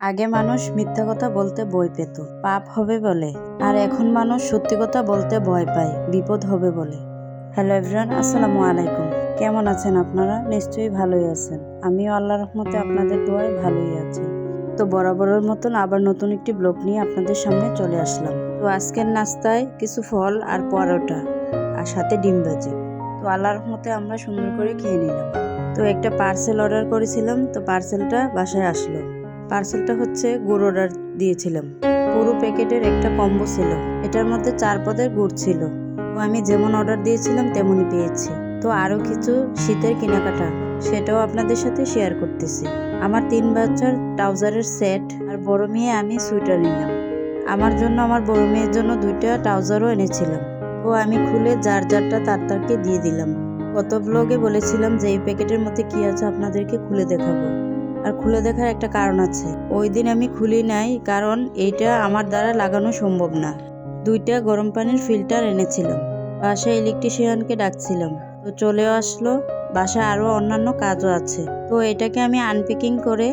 আগে মানুষ মিথ্যা কথা বলতে ভয় পেত, পাপ হবে বলে। আর এখন মানুষ সত্যি কথা বলতে ভয় পায়, বিপদ হবে বলে। হ্যালো এভরিওয়ান, আসসালামু আলাইকুম। কেমন আছেন আপনারা? নিশ্চয়ই ভালোই আছেন। আমিও আল্লাহর রহমতে আপনাদের দোয়ায় ভালোই আছি। তো বরাবরের মতন আবার নতুন একটি ব্লগ নিয়ে আপনাদের সামনে চলে আসলাম। তো আজকের নাস্তায় কিছু ফল আর পরোটা আর সাথে ডিম ভাজি। তো আল্লাহর রহমতে আমরা সুন্দর করে খেয়ে নিলাম। তো একটা পার্সেল অর্ডার করেছিলাম, তো পার্সেলটা বাসায় আসলো। পার্সেলটা হচ্ছে গুড় অর্ডার দিয়েছিলাম। পুরো প্যাকেটের একটা কম্বো ছিল, এটার মধ্যে 4 পদের গুড় ছিল। তো আমি যেমন অর্ডার দিয়েছিলাম তেমনই পেয়েছি। তো আরও কিছু শীতের কেনাকাটা, সেটাও আপনাদের সাথে শেয়ার করতেছি। আমার 3 বাচ্চার ট্রাউজারের সেট আর বড় মেয়ে আমি সোয়েটার নিলাম। আমার জন্য আমার বড় মেয়ের জন্য 2টা ট্রাউজারও এনেছিলাম। তো আমি খুলে যার যারটা তারকে দিয়ে দিলাম। গত ব্লগে বলেছিলাম যে এই প্যাকেটের মধ্যে কি আছে আপনাদেরকে খুলে দেখাবো। আর খুলে দেখার একটা কারণ আছে, ওই দিন আমি খুলি নাই কারণ এইটা আমার দ্বারা লাগানো সম্ভব না। 2টা গরম পানির ফিল্টার এনেছিলাম, বাসায় ইলেকট্রিশিয়ানকে ডাকছিলাম, তো চলেও আসলো। বাসায় আরও অন্যান্য কাজও আছে। তো এটাকে আমি আনপ্যাকিং করে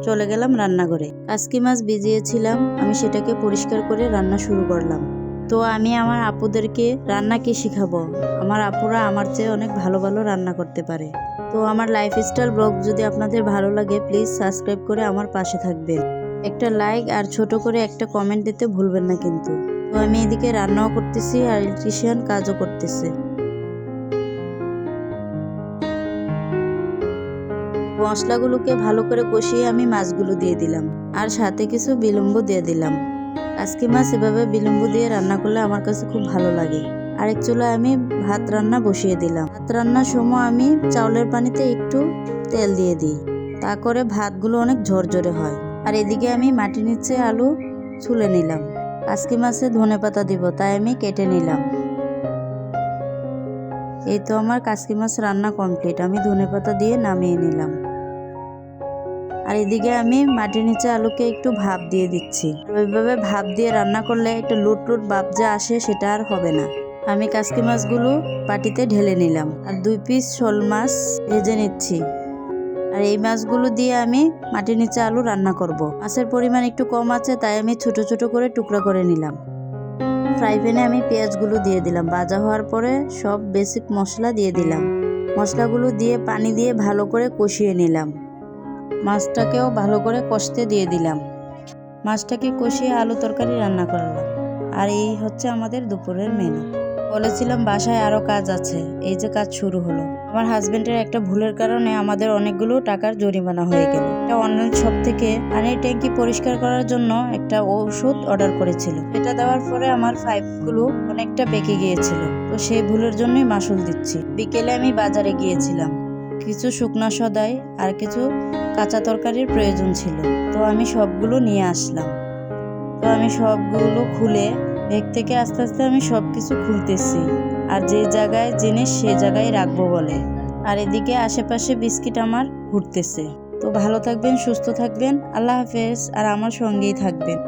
চলে গেলাম রান্নাঘরে। কাসকি মাছ ভিজিয়েছিলাম, আমি সেটাকে পরিষ্কার করে রান্না শুরু করলাম। তো আমি আমার আপুদেরকে রান্না কি শিখাবো। আমার আপুরা আমার চেয়ে অনেক ভালো ভালো রান্না করতে পারে। তো আমার লাইফস্টাইল ব্লগ যদি আপনাদের ভালো লাগে প্লিজ সাবস্ক্রাইব করে আমার পাশে থাকবেন। একটা লাইক আর ছোট করে একটা কমেন্ট দিতে ভুলবেন না কিন্তু। তো আমি এদিকে রান্নাও করতেছি আর ইলেকট্রিশিয়ান কাজও করতেছে। মশলাগুলোকে ভালো করে কষিয়ে আমি মাছগুলো দিয়ে দিলাম আর সাথে কিছু বিলম্ব দিয়ে দিলাম। কাসকি মাছ এভাবে বিলম্ব দিয়ে রান্না করলে আমার কাছে খুব ভালো লাগে। আরেক চুলায় আমি ভাত রান্না বসিয়ে দিলাম। ভাত রান্নার সময় আমি চাউলের পানিতে একটু তেল দিয়ে দিই, তা করে ভাতগুলো অনেক ঝরঝরে হয়। আর এদিকে আমি মাটির নিচে আলু ছুলে নিলাম। কাসকি মাছে ধনেপাতা দিব, তাই আমি কেটে নিলাম। এই তো আমার কাসকি মাছ রান্না কমপ্লিট, আমি ধনেপাতা দিয়ে নামিয়ে নিলাম। আর এদিকে আমি মাটির নিচে আলুকে একটু ভাপ দিয়ে দিচ্ছি। ওইভাবে ভাপ দিয়ে রান্না করলে একটু লুট লুট ভাপ যা আসে সেটা আর হবে না। আমি কাসকি মাছগুলো বাটিতে ঢেলে নিলাম আর 2 পিস শোল মাছ ভেজে নিচ্ছি। আর এই মাছগুলো দিয়ে আমি মাটির নিচে আলু রান্না করব। মাছের পরিমাণ একটু কম আছে, তাই আমি ছোট ছোট করে টুকরা করে নিলাম। ফ্রাই প্যানে আমি পেঁয়াজগুলো দিয়ে দিলাম। ভাজা হওয়ার পরে সব বেসিক মশলা দিয়ে দিলাম। মশলাগুলো দিয়ে পানি দিয়ে ভালো করে কষিয়ে নিলাম। মাছটাকেও ভালো করে কষতে দিয়ে দিলাম। মাছটাকে কষিয়ে আলু তরকারি রান্না করলাম। আর এই হচ্ছে আমাদের দুপুরের মেনু। বলেছিলাম বাসায় আরও কাজ আছে, এই যে কাজ শুরু হলো। আমার হাজবেন্ডের একটা ভুলের কারণে আমাদের অনেকগুলো টাকার জরিমানা হয়ে গেল। একটা অনলাইন শপ থেকে পানির ট্যাঙ্কি পরিষ্কার করার জন্য একটা ওষুধ অর্ডার করেছিল। এটা দেওয়ার পরে আমার পাইপগুলো অনেকটা বেঁকে গিয়েছিল, তো সেই ভুলের জন্যই মাসুল দিচ্ছি। বিকেলে আমি বাজারে গিয়েছিলাম, কিছু শুকনা সদাই আর কিছু কাঁচা তরকারির প্রয়োজন ছিল, তো আমি সবগুলো নিয়ে আসলাম। তো আমি সবগুলো খুলে ব্যাগ থেকে আস্তে আস্তে আমি সব কিছু খুলতেছি, আর যে জায়গায় জিনিস সে জায়গায় রাখবো বলে। আর এদিকে আশেপাশে বিস্কিট আমার ঘুরতেছে। তো ভালো থাকবেন, সুস্থ থাকবেন, আল্লাহ হাফেজ, আর আমার সঙ্গেই থাকবেন।